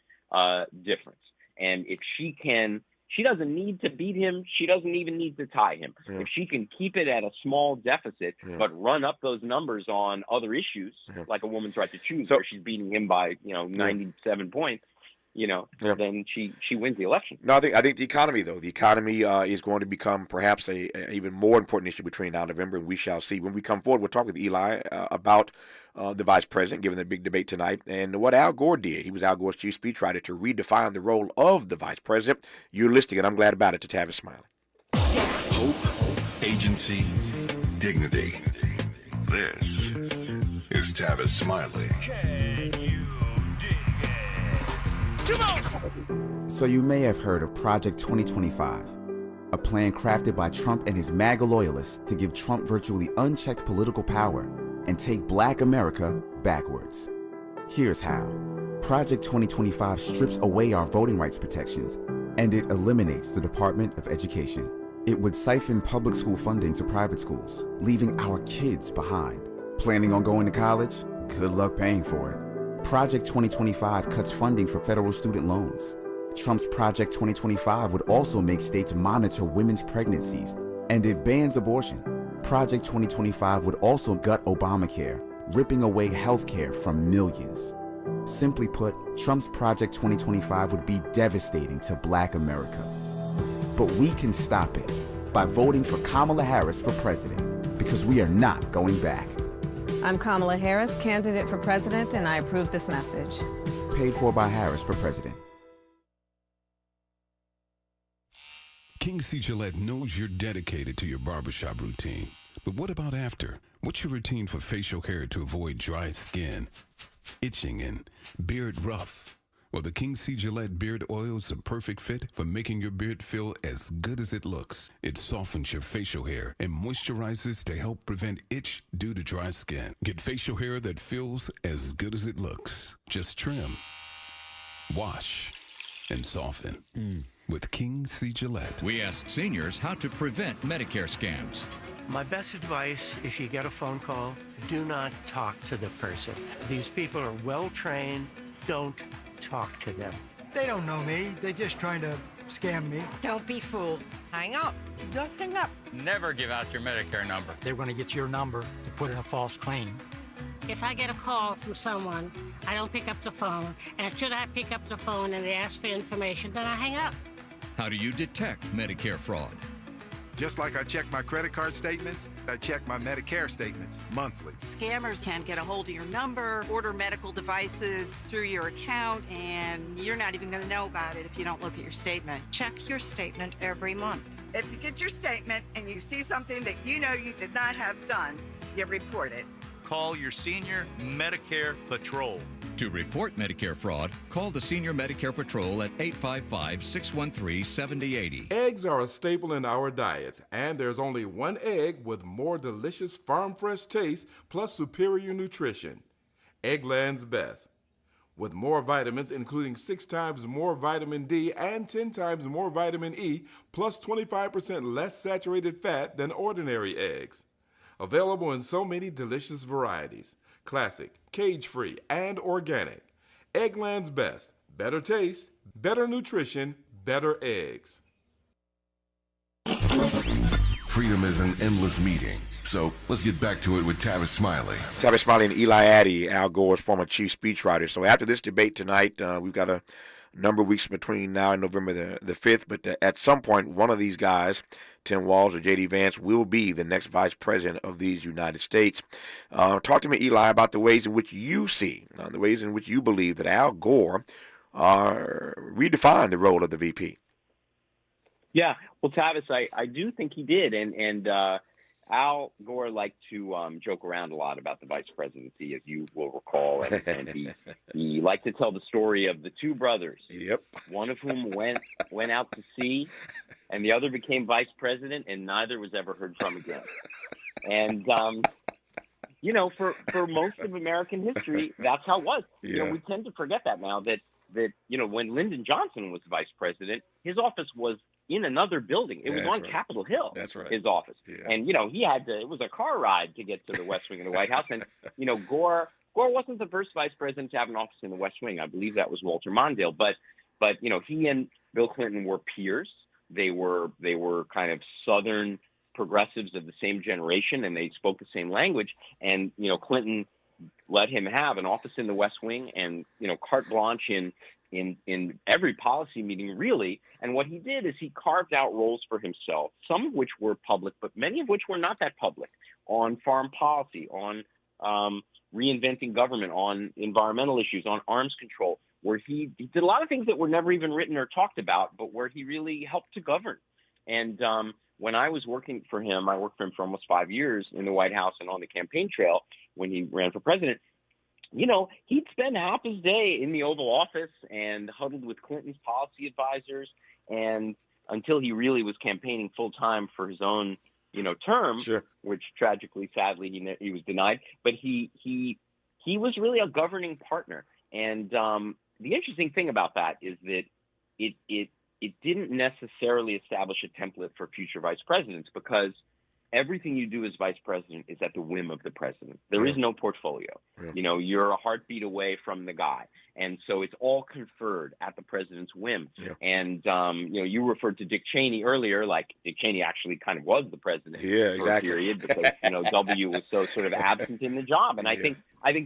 difference. And if she doesn't need to beat him. She doesn't even need to tie him. Yeah. If she can keep it at a small deficit, but run up those numbers on other issues, like a woman's right to choose, where she's beating him by 97 points, then she wins the election. No, I think the economy, though. The economy is going to become perhaps a even more important issue between now and November, and we shall see. When we come forward, we'll talk with Eli about the vice president, given the big debate tonight, and what Al Gore did. He was Al Gore's chief speechwriter to redefine the role of the vice president. You're listening, and I'm glad about it, to Tavis Smiley. Hope, agency, dignity. This is Tavis Smiley. So you may have heard of Project 2025, a plan crafted by Trump and his MAGA loyalists to give Trump virtually unchecked political power and take Black America backwards. Here's how. Project 2025 strips away our voting rights protections, and it eliminates the Department of Education. It would siphon public school funding to private schools, leaving our kids behind. Planning on going to college? Good luck paying for it. Project 2025 cuts funding for federal student loans. Trump's Project 2025 would also make states monitor women's pregnancies, and it bans abortion. Project 2025 would also gut Obamacare, ripping away health care from millions. Simply put, Trump's Project 2025 would be devastating to Black America. But we can stop it by voting for Kamala Harris for president, because we are not going back. I'm Kamala Harris, candidate for president, and I approve this message. Paid for by Harris for president. King C. Gillette knows you're dedicated to your barbershop routine. But what about after? What's your routine for facial hair to avoid dry skin, itching, and beard rough? Well, the King C. Gillette Beard Oil is a perfect fit for making your beard feel as good as it looks. It softens your facial hair and moisturizes to help prevent itch due to dry skin. Get facial hair that feels as good as it looks. Just trim, wash, and soften. With King C. Gillette. We asked seniors how to prevent Medicare scams. My best advice, if you get a phone call, do not talk to the person. These people are well trained. Don't talk to them. They don't know me. They're just trying to scam me. Don't be fooled. Hang up. Just hang up. Never give out your Medicare number. They're going to get your number to put in a false claim. If I get a call from someone, I don't pick up the phone. And should I pick up the phone and they ask for information, then I hang up. How do you detect Medicare fraud? Just like I check my credit card statements, I check my Medicare statements monthly. Scammers can get a hold of your number, order medical devices through your account, and you're not even going to know about it if you don't look at your statement. Check your statement every month. If you get your statement and you see something that you know you did not have done, you report it. Call your senior Medicare Patrol. To report Medicare fraud, call the Senior Medicare Patrol at 855-613-7080. Eggs are a staple in our diets, and there's only one egg with more delicious farm fresh taste plus superior nutrition. Eggland's Best. With more vitamins, including 6 times more vitamin D and 10 times more vitamin E, plus 25% less saturated fat than ordinary eggs. Available in so many delicious varieties. Classic, cage-free, and organic. Eggland's Best. Better taste, better nutrition, better eggs. Freedom is an endless meeting. So let's get back to it with Tavis Smiley. Tavis Smiley and Eli Addy, Al Gore's former chief speechwriter. So after this debate tonight, we've got a number of weeks between now and November the 5th, but at some point, one of these guys, Tim Walz or J.D. Vance, will be the next vice president of these United States. Talk to me, Eli, about the ways in which you see, the ways in which you believe that Al Gore redefined the role of the VP. Yeah, well, Tavis, I do think he did, and Al Gore liked to joke around a lot about the vice presidency, as you will recall, and he liked to tell the story of the two brothers. Yep. One of whom went out to sea, and the other became vice president, and neither was ever heard from again. And for most of American history, that's how it was. Yeah. We tend to forget that now. That when Lyndon Johnson was vice president, his office was in another building. It was on Capitol Hill. That's right. His office. Yeah. And, he had to, it was a car ride to get to the West Wing of the White House. And, Gore wasn't the first vice president to have an office in the West Wing. I believe that was Walter Mondale. But he and Bill Clinton were peers. They were kind of Southern progressives of the same generation, and they spoke the same language. And, Clinton let him have an office in the West Wing and, carte blanche in every policy meeting, really. And what he did is he carved out roles for himself, some of which were public, but many of which were not that public, on foreign policy, on reinventing government, on environmental issues, on arms control, where he did a lot of things that were never even written or talked about, but where he really helped to govern. And when I was working for him, I worked for him for almost 5 years in the White House and on the campaign trail when he ran for president. He'd spend half his day in the Oval Office and huddled with Clinton's policy advisors, and until he really was campaigning full time for his own, term, which tragically, sadly, he was denied. But he was really a governing partner. And the interesting thing about that is that it didn't necessarily establish a template for future vice presidents, because everything you do as vice president is at the whim of the president. There is no portfolio. Yeah. You're a heartbeat away from the guy. And so it's all conferred at the president's whim. Yeah. And, you referred to Dick Cheney earlier, like Dick Cheney actually kind of was the president for a period because, W was so sort of absent in the job. And I think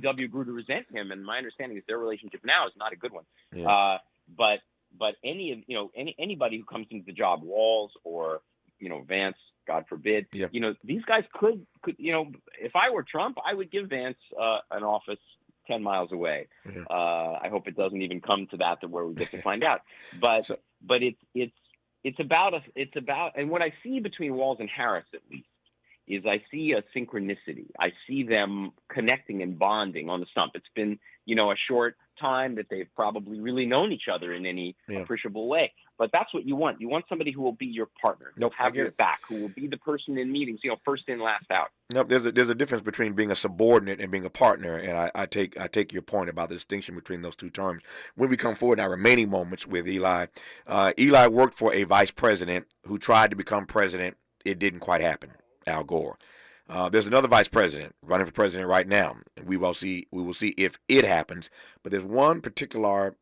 W grew to resent him. And my understanding is their relationship now is not a good one. Yeah. But anybody who comes into the job, Walz or, Vance, God forbid, these guys could, if I were Trump, I would give Vance an office 10 miles away. Yeah. I hope it doesn't even come to that where we get to find out. But it's about, and what I see between Walz and Harris, at least, is I see a synchronicity. I see them connecting and bonding on the stump. It's been, a short time that they've probably really known each other in any appreciable way. But that's what you want. You want somebody who will be your partner, who will have your back, who will be the person in meetings, first in, last out. Nope, there's a difference between being a subordinate and being a partner, and I take your point about the distinction between those two terms. When we come forward in our remaining moments with Eli, Eli worked for a vice president who tried to become president. It didn't quite happen, Al Gore. There's another vice president running for president right now, and we will see if it happens. But there's one particular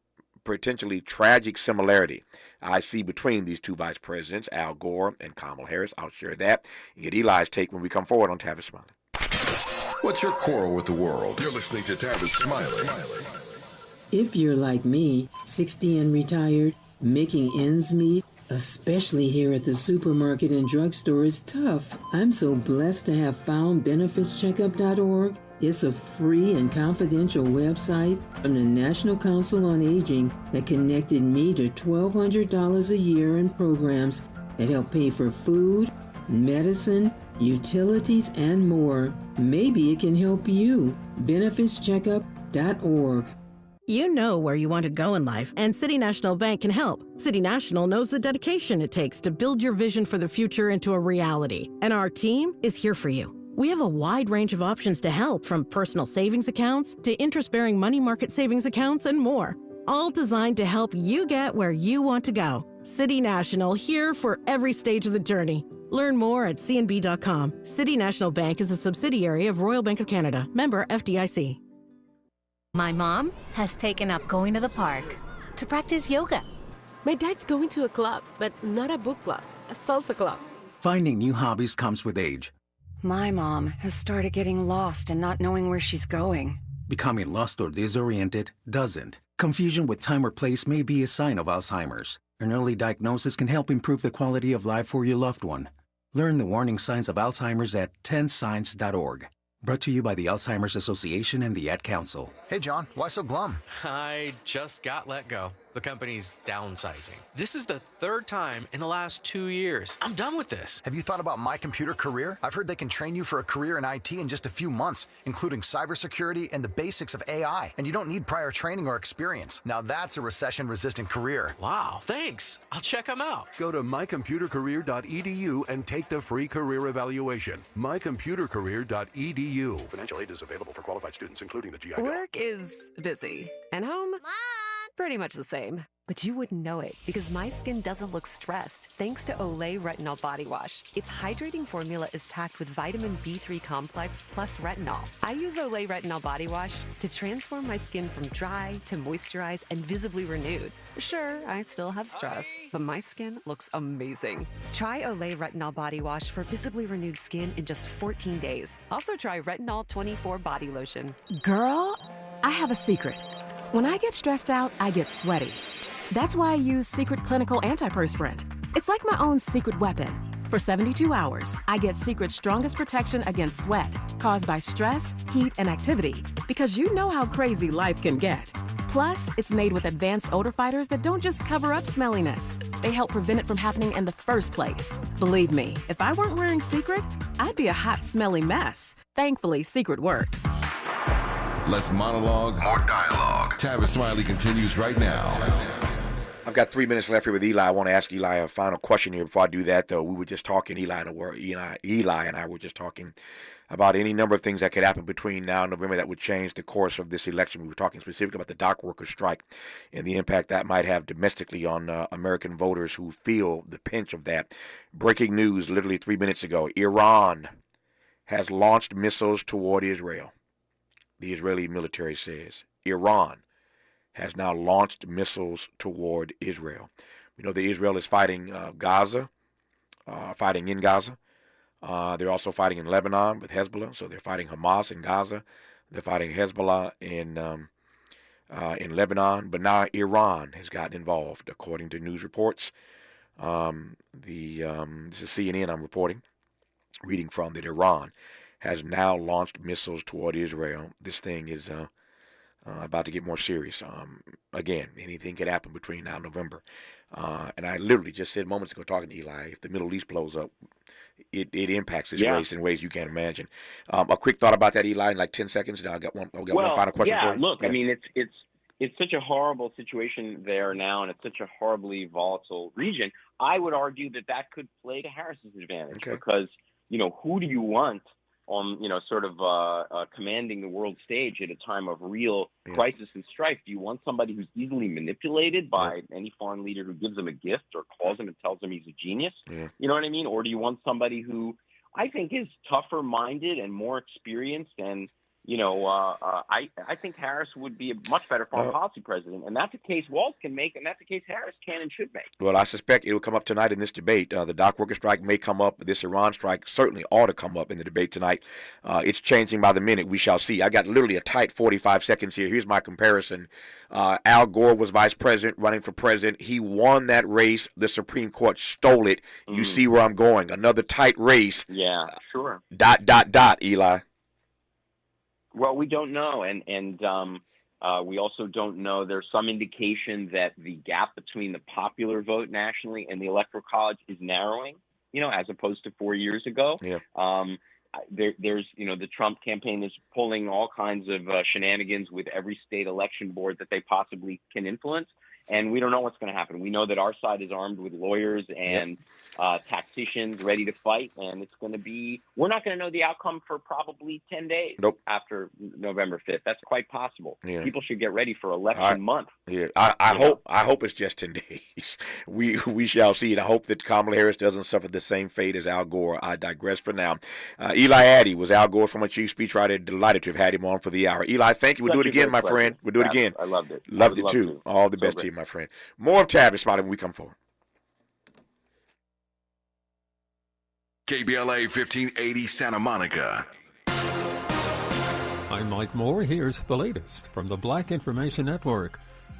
potentially tragic similarity I see between these two vice presidents, Al Gore and Kamala Harris. I'll share that and get Eli's take when we come forward on Tavis Smiley. What's your quarrel with the world? You're listening to Tavis Smiley. If you're like me, 60 and retired, making ends meet, especially here at the supermarket and drugstore, is tough. I'm so blessed to have found benefitscheckup.org. It's a free and confidential website from the National Council on Aging that connected me to $1,200 a year in programs that help pay for food, medicine, utilities, and more. Maybe it can help you. benefitscheckup.org. You know where you want to go in life, and City National Bank can help. City National knows the dedication it takes to build your vision for the future into a reality, and our team is here for you. We have a wide range of options to help, from personal savings accounts to interest-bearing money market savings accounts and more, all designed to help you get where you want to go. City National, here for every stage of the journey. Learn more at cnb.com. City National Bank is a subsidiary of Royal Bank of Canada, member FDIC. My mom has taken up going to the park to practice yoga. My dad's going to a club, but not a book club, a salsa club. Finding new hobbies comes with age. My mom has started getting lost and not knowing where she's going. Becoming lost or disoriented doesn't. Confusion with time or place may be a sign of Alzheimer's. An early diagnosis can help improve the quality of life for your loved one. Learn the warning signs of Alzheimer's at 10signs.org. Brought to you by the Alzheimer's Association and the Ad Council. Hey, John, why so glum? I just got let go. The company's downsizing. This is the third time in the last 2 years. I'm done with this. Have you thought about My Computer Career? I've heard they can train you for a career in IT in just a few months, including cybersecurity and the basics of AI. And you don't need prior training or experience. Now that's a recession-resistant career. Wow, thanks. I'll check them out. Go to mycomputercareer.edu and take the free career evaluation. mycomputercareer.edu. Financial aid is available for qualified students, including the GI Bill. Work is busy. And home? Mom! Pretty much the same. But you wouldn't know it because my skin doesn't look stressed thanks to Olay Retinol Body Wash. Its hydrating formula is packed with vitamin B3 complex plus retinol. I use Olay Retinol Body Wash to transform my skin from dry to moisturized and visibly renewed. Sure, I still have stress, but my skin looks amazing. Try Olay Retinol Body Wash for visibly renewed skin in just 14 days. Also try Retinol 24 Body Lotion. Girl, I have a secret. When I get stressed out, I get sweaty. That's why I use Secret Clinical Antiperspirant. It's like my own secret weapon. For 72 hours, I get Secret's strongest protection against sweat caused by stress, heat, and activity, because you know how crazy life can get. Plus, it's made with advanced odor fighters that don't just cover up smelliness. They help prevent it from happening in the first place. Believe me, if I weren't wearing Secret, I'd be a hot, smelly mess. Thankfully, Secret works. Less monologue, more dialogue. Tavis Smiley continues right now. I've got 3 minutes left here with Eli. I want to ask Eli a final question here. Before I do that, though, we were just talking, Eli and I were just talking about any number of things that could happen between now and November that would change the course of this election. We were talking specifically about the dock workers' strike and the impact that might have domestically on American voters who feel the pinch of that. Breaking news literally 3 minutes ago. Iran has launched missiles toward Israel. The Israeli military says Iran has now launched missiles toward Israel. We know that Israel is fighting Gaza, fighting in Gaza. They're also fighting in Lebanon with Hezbollah. So they're fighting Hamas in Gaza. They're fighting Hezbollah in Lebanon. But now Iran has gotten involved, according to news reports. This is CNN I'm reading from, that Iran has now launched missiles toward Israel. This thing is about to get more serious. Again, anything could happen between now and November. And I literally just said moments ago, talking to Eli, if the Middle East blows up, it impacts this race in ways you can't imagine. A quick thought about that, Eli, in like 10 seconds. Now I got one final question for you. Look, I mean, it's such a horrible situation there now, and it's such a horribly volatile region. I would argue that could play to Harris's advantage because, who do you want on, sort of commanding the world stage at a time of real crisis and strife? Do you want somebody who's easily manipulated by any foreign leader who gives him a gift or calls him and tells him he's a genius? Yeah. You know what I mean? Or do you want somebody who I think is tougher minded and more experienced and, I think Harris would be a much better foreign policy president, and that's a case Walz can make, and that's a case Harris can and should make. Well, I suspect it will come up tonight in this debate. The dock worker strike may come up. This Iran strike certainly ought to come up in the debate tonight. It's changing by the minute. We shall see. I got literally a tight 45 seconds here. Here's my comparison. Al Gore was vice president, running for president. He won that race. The Supreme Court stole it. You see where I'm going. Another tight race. Yeah, sure. ... Eli. Well, we don't know, and we also don't know. There's some indication that the gap between the popular vote nationally and the Electoral College is narrowing, as opposed to 4 years ago. Yeah. There's, the Trump campaign is pulling all kinds of shenanigans with every state election board that they possibly can influence, and we don't know what's going to happen. We know that our side is armed with lawyers and tacticians ready to fight, and it's going to be – we're not going to know the outcome for probably 10 days after November 5th. That's quite possible. Yeah. People should get ready for election month. Yeah, I hope it's just 10 days. We shall see, and I hope that Kamala Harris doesn't suffer the same fate as Al Gore. I digress for now. Eli Addy was Al Gore's former chief speechwriter. Delighted to have had him on for the hour. Eli, thank you. We'll do it again, my friend. We'll do it again. I loved it. Loved it, too. All the best to you, my friend. More of Tavis, Smiley, when we come forward. KBLA 1580 Santa Monica. I'm Mike Moore. Here's the latest from the Black Information Network.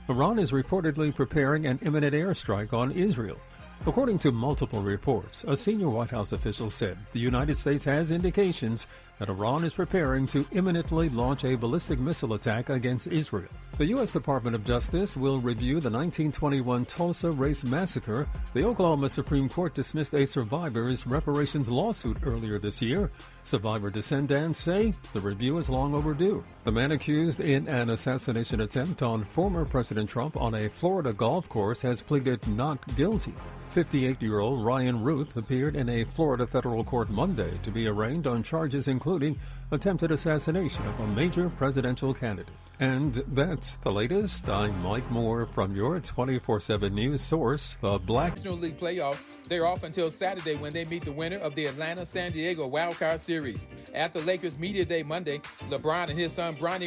Iran is reportedly preparing an imminent airstrike on Israel. According to multiple reports, a senior White House official said the United States has indications that Iran is preparing to imminently launch a ballistic missile attack against Israel. The U.S. Department of Justice will review the 1921 Tulsa race massacre. The Oklahoma Supreme Court dismissed a survivor's reparations lawsuit earlier this year. Survivor descendants say the review is long overdue. The man accused in an assassination attempt on former President Trump on a Florida golf course has pleaded not guilty. 58-year-old Ryan Ruth appeared in a Florida federal court Monday to be arraigned on charges including attempted assassination of a major presidential candidate. And that's the latest. I'm Mike Moore from your 24/7 news source, the Black National League playoffs. They're off until Saturday when they meet the winner of the Atlanta-San Diego Wildcard Series. At the Lakers Media Day Monday, LeBron and his son Bronny